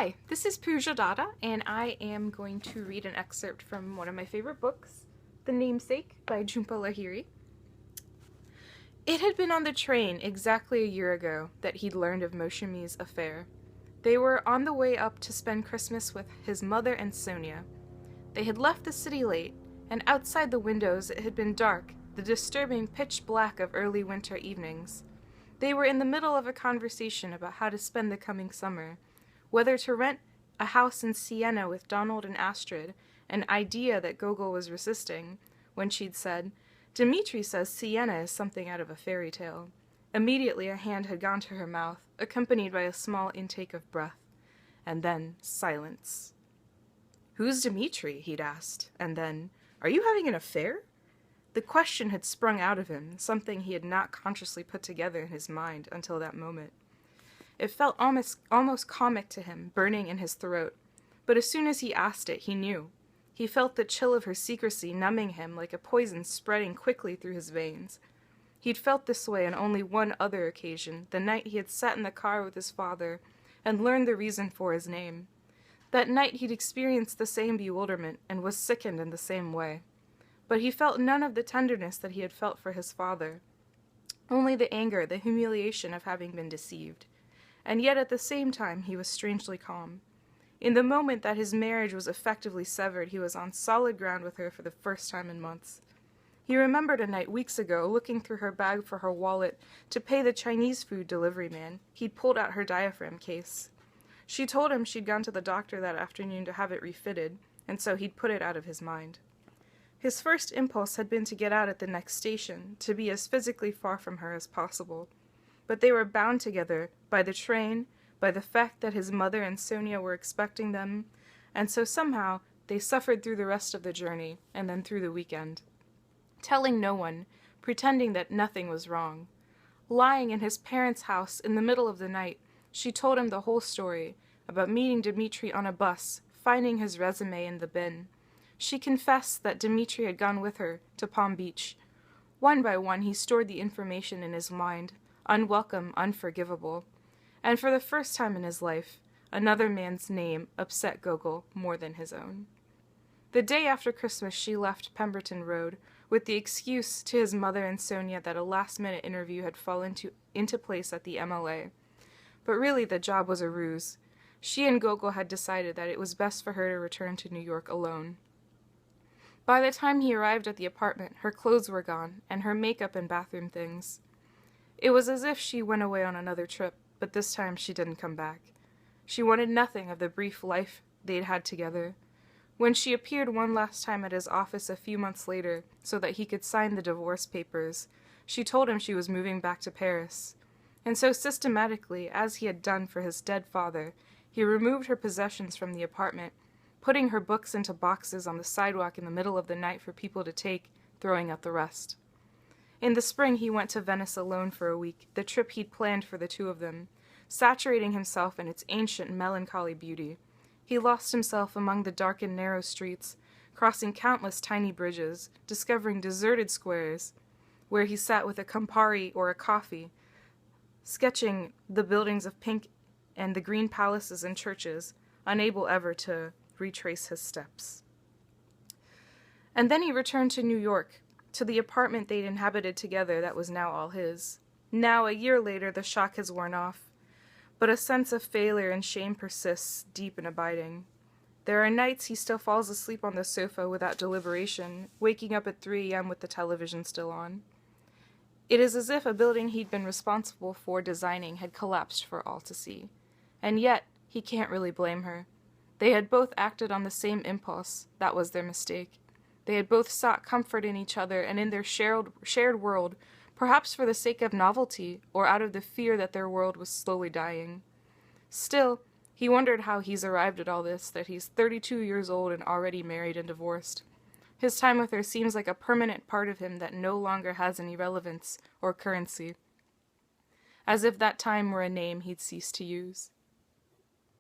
Hi, this is Pooja Dada, and I am going to read an excerpt from one of my favorite books, The Namesake by Jhumpa Lahiri. It had been on the train exactly a year ago that he'd learned of Moushami's affair. They were on the way up to spend Christmas with his mother and Sonia. They had left the city late, and outside the windows it had been dark, the disturbing pitch black of early winter evenings. They were in the middle of a conversation about how to spend the coming summer, whether to rent a house in Siena with Donald and Astrid, an idea that Gogol was resisting, when she'd said, "Dmitri says Siena is something out of a fairy tale." Immediately a hand had gone to her mouth, accompanied by a small intake of breath. And then silence. "Who's Dmitri?" he'd asked, and then, "Are you having an affair?" The question had sprung out of him, something he had not consciously put together in his mind until that moment. It felt almost comic to him, burning in his throat, but as soon as he asked it, he knew. He felt the chill of her secrecy numbing him like a poison spreading quickly through his veins. He'd felt this way on only one other occasion, the night he had sat in the car with his father and learned the reason for his name. That night he'd experienced the same bewilderment and was sickened in the same way. But he felt none of the tenderness that he had felt for his father, only the anger, the humiliation of having been deceived. And yet at the same time he was strangely calm. In the moment that his marriage was effectively severed, he was on solid ground with her for the first time in months. He remembered a night weeks ago, looking through her bag for her wallet to pay the Chinese food delivery man. He'd pulled out her diaphragm case. She told him she'd gone to the doctor that afternoon to have it refitted, and so he'd put it out of his mind. His first impulse had been to get out at the next station, to be as physically far from her as possible. But they were bound together by the train, by the fact that his mother and Sonia were expecting them, and so somehow they suffered through the rest of the journey, and then through the weekend. Telling no one, pretending that nothing was wrong. Lying in his parents' house in the middle of the night, she told him the whole story, about meeting Dmitri on a bus, finding his resume in the bin. She confessed that Dmitri had gone with her to Palm Beach. One by one he stored the information in his mind, unwelcome, unforgivable. And for the first time in his life, another man's name upset Gogol more than his own. The day after Christmas she left Pemberton Road, with the excuse to his mother and Sonia that a last-minute interview had fallen into place at the MLA. But really the job was a ruse. She and Gogol had decided that it was best for her to return to New York alone. By the time he arrived at the apartment, her clothes were gone, and her makeup and bathroom things. It was as if she went away on another trip, but this time she didn't come back. She wanted nothing of the brief life they'd had together. When she appeared one last time at his office a few months later, so that he could sign the divorce papers, she told him she was moving back to Paris. And so systematically, as he had done for his dead father, he removed her possessions from the apartment, putting her books into boxes on the sidewalk in the middle of the night for people to take, throwing out the rest. In the spring he went to Venice alone for a week, the trip he'd planned for the two of them, saturating himself in its ancient melancholy beauty. He lost himself among the dark and narrow streets, crossing countless tiny bridges, discovering deserted squares, where he sat with a Campari or a coffee, sketching the buildings of pink and the green palaces and churches, unable ever to retrace his steps. And then he returned to New York, to the apartment they'd inhabited together that was now all his. Now, a year later, the shock has worn off, but a sense of failure and shame persists, deep and abiding. There are nights he still falls asleep on the sofa without deliberation, waking up at 3 a.m. with the television still on. It is as if a building he'd been responsible for designing had collapsed for all to see. And yet, he can't really blame her. They had both acted on the same impulse. That was their mistake. They had both sought comfort in each other and in their shared world, perhaps for the sake of novelty, or out of the fear that their world was slowly dying. Still, he wondered how he's arrived at all this, that he's 32 years old and already married and divorced. His time with her seems like a permanent part of him that no longer has any relevance or currency. As if that time were a name he'd ceased to use.